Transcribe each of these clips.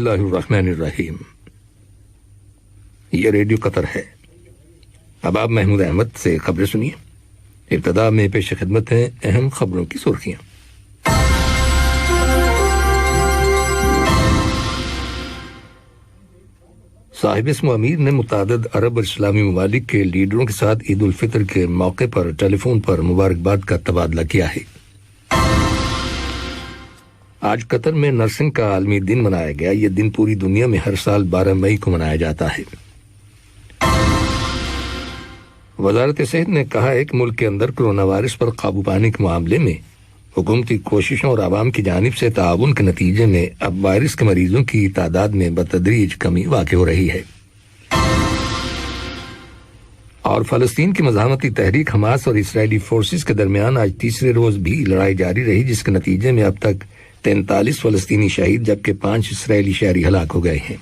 اللہ الرحمن الرحیم۔ یہ ریڈیو قطر ہے۔ اب آپ محمود احمد سے خبریں سنیے۔ ابتدا میں پیش خدمت ہیں اہم خبروں کی سرخیاں۔ صاحب اسم امیر نے متعدد عرب اور اسلامی ممالک کے لیڈروں کے ساتھ عید الفطر کے موقع پر ٹیلی فون پر مبارکباد کا تبادلہ کیا ہے۔ آج قطر میں نرسنگ کا عالمی دن منایا گیا۔ یہ دن پوری دنیا میں ہر سال 12 مئی کو منایا جاتا ہے۔ وزارت صحت نے کہا ہے کہ ملک کے اندر کرونا وائرس پر قابو پانے کے معاملے میں حکومتی کوششوں اور عوام کی جانب سے تعاون کے نتیجے میں اب وائرس کے مریضوں کی تعداد میں بتدریج کمی واقع ہو رہی ہے۔ اور فلسطین کی مزاحمتی تحریک حماس اور اسرائیلی فورسز کے درمیان آج تیسرے روز بھی لڑائی جاری رہی، جس کے نتیجے میں اب تک 43 فلسطینی شہید جبکہ 5 اسرائیلی شہری ہلاک ہو گئے ہیں۔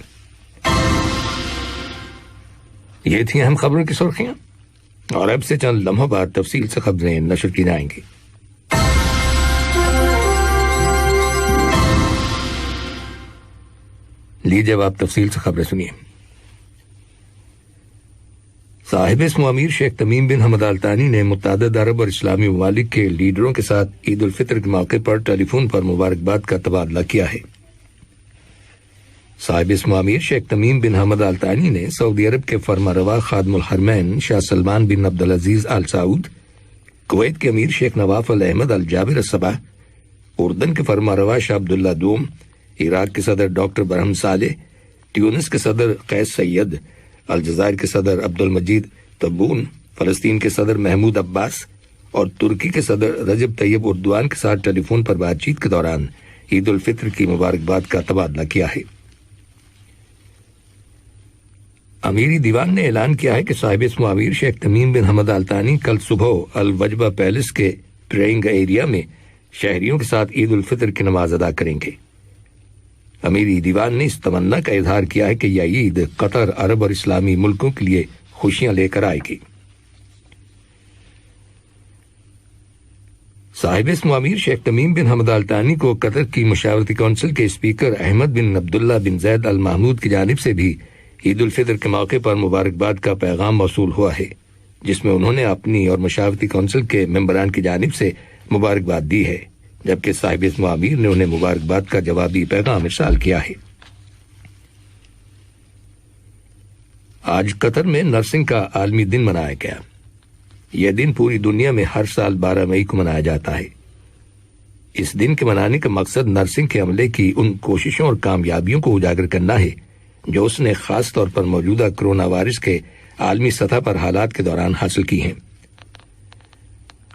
یہ تھی اہم خبروں کی سرخیاں، اور اب سے چند لمحوں بعد تفصیل سے خبریں نشر کی جائیں گی۔ لیجیے اب آپ تفصیل سے خبریں سنیے۔ صاحب اسم امیر شیخ تمیم بن حمد آل ثانی نے متعدد عرب اور اسلامی ممالک کے لیڈروں کے ساتھ عید الفطر کے موقع پر ٹیلی فون پر مبارکباد کا تبادلہ کیا ہے۔ صاحب اسم امیر شیخ تمیم بن حمد آل ثانی نے سعودی عرب کے فرمانروا خادم الحرمین شاہ سلمان بن عبدالعزیز آل سعود، کویت کے امیر شیخ نواف احمد الجابر الصباح، اردن کے فرمانروا شاہ عبداللہ دوم، عراق کے صدر ڈاکٹر برہم صالح، ٹیونس کے صدر قیس سید، الجزائر کے صدر عبد المجید تبون، فلسطین کے صدر محمود عباس اور ترکی کے صدر رجب طیب اردوان کے ساتھ ٹیلی فون پر بات چیت کے دوران عید الفطر کی مبارکباد کا تبادلہ کیا ہے۔ امیری دیوان نے اعلان کیا ہے کہ صاحب اسم امیر شیخ تمیم بن حمد آل ثانی کل صبح الوجبہ پیلس کے پریئنگ ایریا میں شہریوں کے ساتھ عید الفطر کی نماز ادا کریں گے۔ امیری دیوان نے اس تمنا کا اظہار کیا ہے کہ یہ عید قطر، عرب اور اسلامی ملکوں کے لیے خوشیاں لے کر آئے گی۔ صاحب اسم امیر شیخ تمیم بن حمد آل ثانی کو قطر کی مشاورتی کونسل کے اسپیکر احمد بن عبداللہ بن زید المحمود کی جانب سے بھی عید الفطر کے موقع پر مبارکباد کا پیغام موصول ہوا ہے، جس میں انہوں نے اپنی اور مشاورتی کونسل کے ممبران کی جانب سے مبارکباد دی ہے، جبکہ صاحب اسم امیر نے انہیں مبارکباد کا جوابی پیغام ارسال کیا ہے۔ آج قطر میں نرسنگ کا عالمی دن منایا گیا۔ یہ دن پوری دنیا میں ہر سال 12 مئی کو منایا جاتا ہے۔ اس دن کے منانے کا مقصد نرسنگ کے عملے کی ان کوششوں اور کامیابیوں کو اجاگر کرنا ہے جو اس نے خاص طور پر موجودہ کرونا وائرس کے عالمی سطح پر حالات کے دوران حاصل کی ہیں۔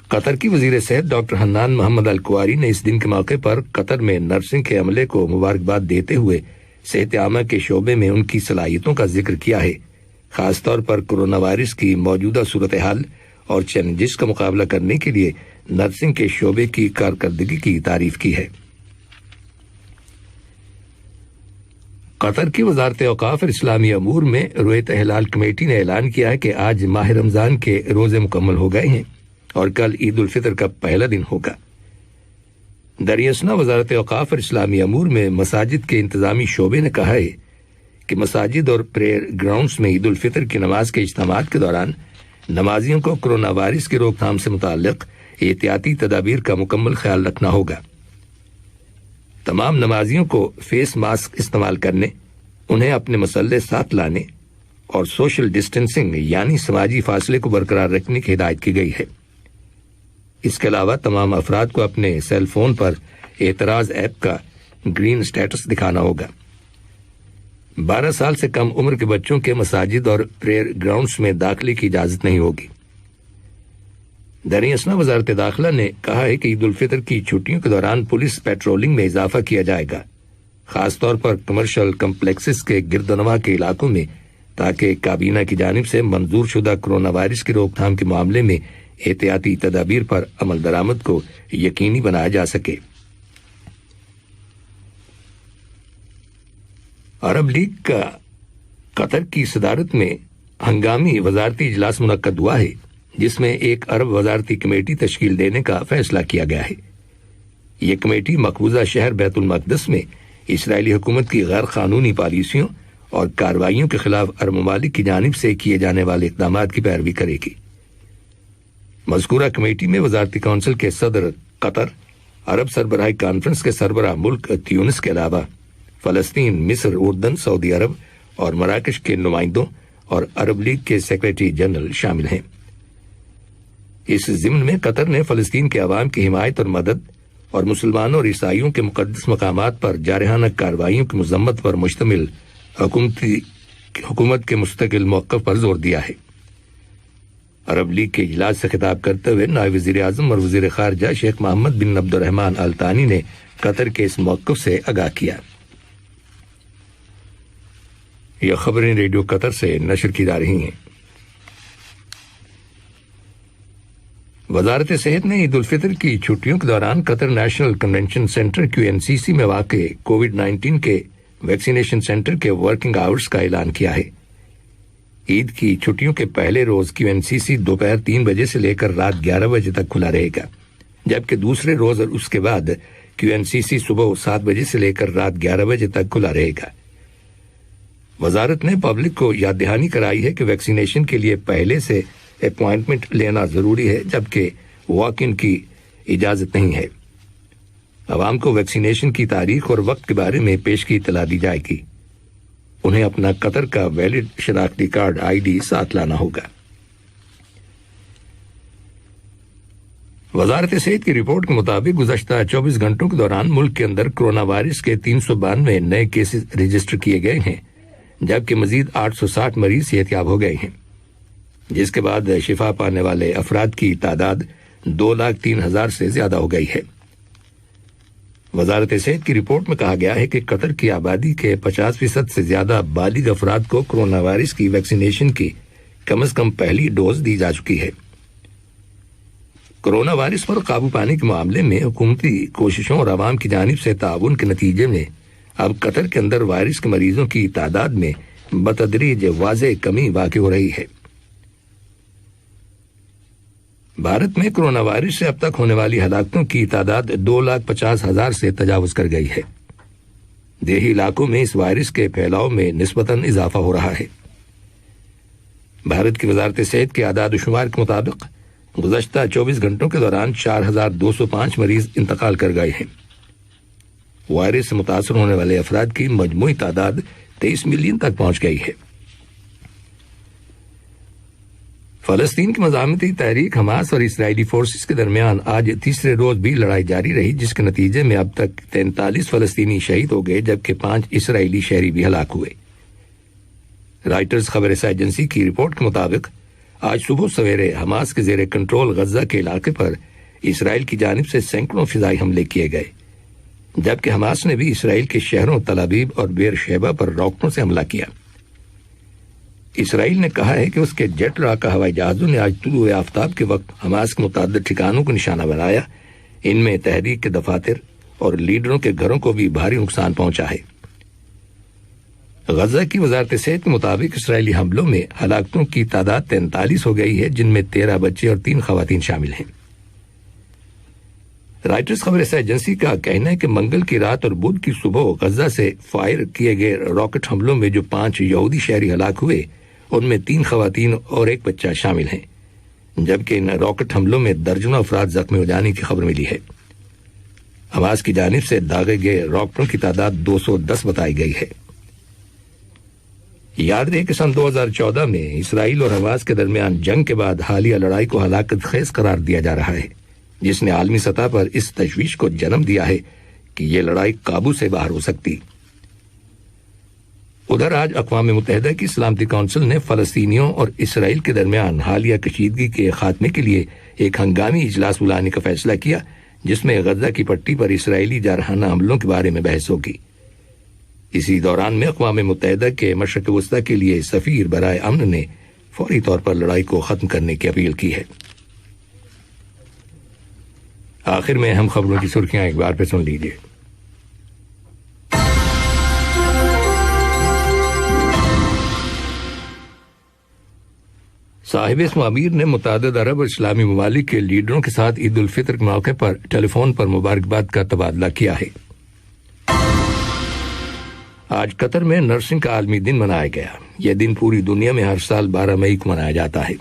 قطر کی وزیر صحت ڈاکٹر حنان محمد الکواری نے اس دن کے موقع پر قطر میں نرسنگ کے عملے کو مبارکباد دیتے ہوئے صحت عامہ کے شعبے میں ان کی صلاحیتوں کا ذکر کیا ہے، خاص طور پر کرونا وائرس کی موجودہ صورتحال اور چیلنجز کا مقابلہ کرنے کے لیے نرسنگ کے شعبے کی کارکردگی کی تعریف کی ہے۔ قطر کی وزارت اوقاف اور اسلامی امور میں رویت ہلال کمیٹی نے اعلان کیا ہے کہ آج ماہ رمضان کے روزے مکمل ہو گئے ہیں اور کل عید الفطر کا پہلا دن ہوگا۔ دریاسنا وزارت اوقاف اور اسلامی امور میں مساجد کے انتظامی شعبے نے کہا ہے کہ مساجد اور پریئر گراؤنڈز میں عید الفطر کی نماز کے اجتماعات کے دوران نمازیوں کو کرونا وائرس کی روک تھام سے متعلق احتیاطی تدابیر کا مکمل خیال رکھنا ہوگا۔ تمام نمازیوں کو فیس ماسک استعمال کرنے، انہیں اپنے مسلح ساتھ لانے اور سوشل ڈسٹینسنگ یعنی سماجی فاصلے کو برقرار رکھنے کی ہدایت کی گئی ہے۔ اس کے علاوہ تمام افراد کو اپنے سیل فون پر اعتراض ایپ کا گرین سٹیٹس دکھانا ہوگا۔ 12 سال سے کم عمر کے بچوں کے مساجد اور پریئر گراؤنڈز میں داخلے کی اجازت نہیں ہوگی۔ دریاسنا وزارت داخلہ نے کہا ہے کہ عید الفطر کی چھٹیوں کے دوران پولیس پیٹرولنگ میں اضافہ کیا جائے گا، خاص طور پر کمرشل کمپلیکسز کے گردنواں کے علاقوں میں، تاکہ کابینہ کی جانب سے منظور شدہ کرونا وائرس کی روک تھام کے معاملے میں احتیاطی تدابیر پر عمل درآمد کو یقینی بنایا جا سکے۔ عرب لیگ کا قطر کی صدارت میں ہنگامی وزارتی اجلاس منعقد ہوا ہے، جس میں 1 ارب وزارتی کمیٹی تشکیل دینے کا فیصلہ کیا گیا ہے۔ یہ کمیٹی مقبوضہ شہر بیت المقدس میں اسرائیلی حکومت کی غیر قانونی پالیسیوں اور کارروائیوں کے خلاف عرب ممالک کی جانب سے کیے جانے والے اقدامات کی پیروی کرے گی۔ مذکورہ کمیٹی میں وزارتی کونسل کے صدر قطر، عرب سربراہی کانفرنس کے سربراہ ملک تیونس کے علاوہ فلسطین، مصر، اردن، سعودی عرب اور مراکش کے نمائندوں اور عرب لیگ کے سیکریٹری جنرل شامل ہیں۔ اس ضمن میں قطر نے فلسطین کے عوام کی حمایت اور مدد اور مسلمانوں اور عیسائیوں کے مقدس مقامات پر جارحانہ کارروائیوں کی مذمت پر مشتمل حکومت کے مستقل موقف پر زور دیا ہے۔ عرب لیگ کے اجلاس سے خطاب کرتے ہوئے نائب وزیر اعظم اور وزیر خارجہ شیخ محمد بن عبد الرحمن آل ثانی نے قطر کے اس موقف سے آگاہ کیا۔ یہ خبریں ریڈیو قطر سے نشر کی جا رہی ہیں۔ وزارت صحت نے عید الفطر کی چھٹیوں کے دوران قطر نیشنل کنونشن سینٹر QNCC میں واقع کووڈ-19 کے ویکسینیشن سینٹر کے ورکنگ آورز کا اعلان کیا ہے۔ عید کی چھٹیوں کے پہلے روز QNCC دوپہر 3 بجے سے لے کر رات 11 بجے تک کھلا رہے گا، جبکہ دوسرے روز اور اس کے بعد QNCC صبح 7 بجے سے لے کر رات 11 بجے تک کھلا رہے گا۔ وزارت نے پبلک کو یاد دہانی کرائی ہے کہ ویکسینیشن کے لیے پہلے سے اپوائنٹمنٹ لینا ضروری ہے، جبکہ واک ان کی اجازت نہیں ہے۔ عوام کو ویکسینیشن کی تاریخ اور وقت کے بارے میں پیش کی اطلاع دی جائے گی۔ انہیں اپنا قطر کا ویلڈ شناختی کارڈ ID ساتھ لانا ہوگا۔ وزارت صحت کی رپورٹ کے مطابق گزشتہ 24 گھنٹوں کے دوران ملک کے اندر کرونا وائرس کے 392 نئے کیسز رجسٹر کیے گئے ہیں، جبکہ مزید 860 مریض صحت یاب ہو گئے ہیں، جس کے بعد شفا پانے والے افراد کی تعداد 2,03,000 سے زیادہ ہو گئی ہے۔ وزارت صحت کی رپورٹ میں کہا گیا ہے کہ قطر کی آبادی کے 50% سے زیادہ بالغ افراد کو کرونا وائرس کی ویکسینیشن کی کم از کم پہلی ڈوز دی جا چکی ہے۔ کرونا وائرس پر قابو پانے کے معاملے میں حکومتی کوششوں اور عوام کی جانب سے تعاون کے نتیجے میں اب قطر کے اندر وائرس کے مریضوں کی تعداد میں بتدریج واضح کمی واقع ہو رہی ہے۔ بھارت میں کرونا وائرس سے اب تک ہونے والی ہلاکتوں کی تعداد 2,50,000 سے تجاوز کر گئی ہے۔ دیہی علاقوں میں اس وائرس کے پھیلاؤ میں نسبتاً اضافہ ہو رہا ہے۔ بھارت کی وزارت صحت کے اعداد و شمار کے مطابق گزشتہ 24 گھنٹوں کے دوران 4,205 مریض انتقال کر گئے ہیں۔ وائرس سے متاثر ہونے والے افراد کی مجموعی تعداد 23 ملین تک پہنچ گئی ہے۔ فلسطین کی مزاحمتی تحریک حماس اور اسرائیلی فورسز کے درمیان آج تیسرے روز بھی لڑائی جاری رہی، جس کے نتیجے میں اب تک 43 فلسطینی شہید ہو گئے، جبکہ 5 اسرائیلی شہری بھی ہلاک ہوئے۔ رائٹرز خبر رساں ایجنسی کی رپورٹ کے مطابق آج صبح سویرے حماس کے زیر کنٹرول غزہ کے علاقے پر اسرائیل کی جانب سے سینکڑوں فضائی حملے کیے گئے، جبکہ حماس نے بھی اسرائیل کے شہروں تل ابیب اور بیر شیبہ پر راکٹوں سے حملہ کیا۔ اسرائیل نے کہا ہے کہ اس کے جیٹ راکا ہوائی جہازوں نے آج طلوع آفتاب کے وقت حماس کے متعدد ٹھکانوں کو نشانہ بنایا۔ ان میں تحریک کے دفاتر اور لیڈروں کے گھروں کو بھی بھاری نقصان پہنچا ہے۔ غزہ کی وزارت صحت کے مطابق اسرائیلی حملوں میں ہلاکتوں کی تعداد 43 ہو گئی ہے، جن میں 13 بچے اور 3 خواتین شامل ہیں۔ رائٹرز خبر رساں ایجنسی کا کہنا ہے کہ منگل کی رات اور بدھ کی صبح غزہ سے فائر کیے گئے راکٹ حملوں میں جو 5 یہودی شہری ہلاک ہوئے، ان میں 3 خواتین اور 1 بچہ شامل ہیں، جبکہ ان راکٹ حملوں میں درجنوں افراد زخمی ہو جانے کی خبر ملی ہے۔ حماس کی جانب سے داغے گئے راکٹوں کی تعداد 210 بتائی گئی ہے۔ یاد رہے کہ سن 2014 میں اسرائیل اور حماس کے درمیان جنگ کے بعد حالیہ لڑائی کو ہلاکت خیز قرار دیا جا رہا ہے، جس نے عالمی سطح پر اس تشویش کو جنم دیا ہے کہ یہ لڑائی قابو سے باہر ہو سکتی۔ ادھر آج اقوام متحدہ کی سلامتی کونسل نے فلسطینیوں اور اسرائیل کے درمیان حالیہ کشیدگی کے خاتمے کے لیے ایک ہنگامی اجلاس بلانے کا فیصلہ کیا، جس میں غزہ کی پٹی پر اسرائیلی جارحانہ حملوں کے بارے میں بحث ہوگی۔ اسی دوران میں اقوام متحدہ کے مشرق وسطی کے لیے سفیر برائے امن نے فوری طور پر لڑائی کو ختم کرنے کی اپیل کی ہے۔ آخر میں اہم خبروں کی سرخیاں ایک بار پھر سن لیجیے۔ صاحب اسم امیر نے متعدد عرب اور اسلامی ممالک کے لیڈروں کے ساتھ عید الفطر کے موقع پر ٹیلی فون پر مبارکباد کا تبادلہ کیا ہے۔ آج قطر میں نرسنگ کا عالمی دن منایا گیا۔ یہ دن پوری دنیا میں ہر سال 12 مئی کو منایا جاتا ہے۔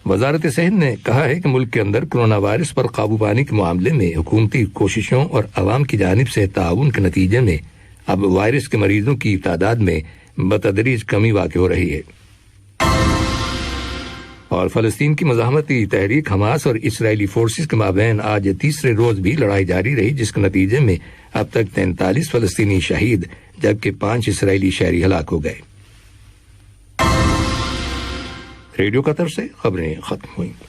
وزارت صحت نے کہا ہے کہ ملک کے اندر کرونا وائرس پر قابو پانے کے معاملے میں حکومتی کوششوں اور عوام کی جانب سے تعاون کے نتیجے میں اب وائرس کے مریضوں کی تعداد میں بتدریج کمی واقع ہو رہی ہے۔ اور فلسطین کی مزاحمتی تحریک حماس اور اسرائیلی فورسز کے مابین آج تیسرے روز بھی لڑائی جاری رہی، جس کے نتیجے میں اب تک 43 فلسطینی شہید جبکہ 5 اسرائیلی شہری ہلاک ہو گئے۔ ریڈیو قطر سے خبریں ختم ہوئیں۔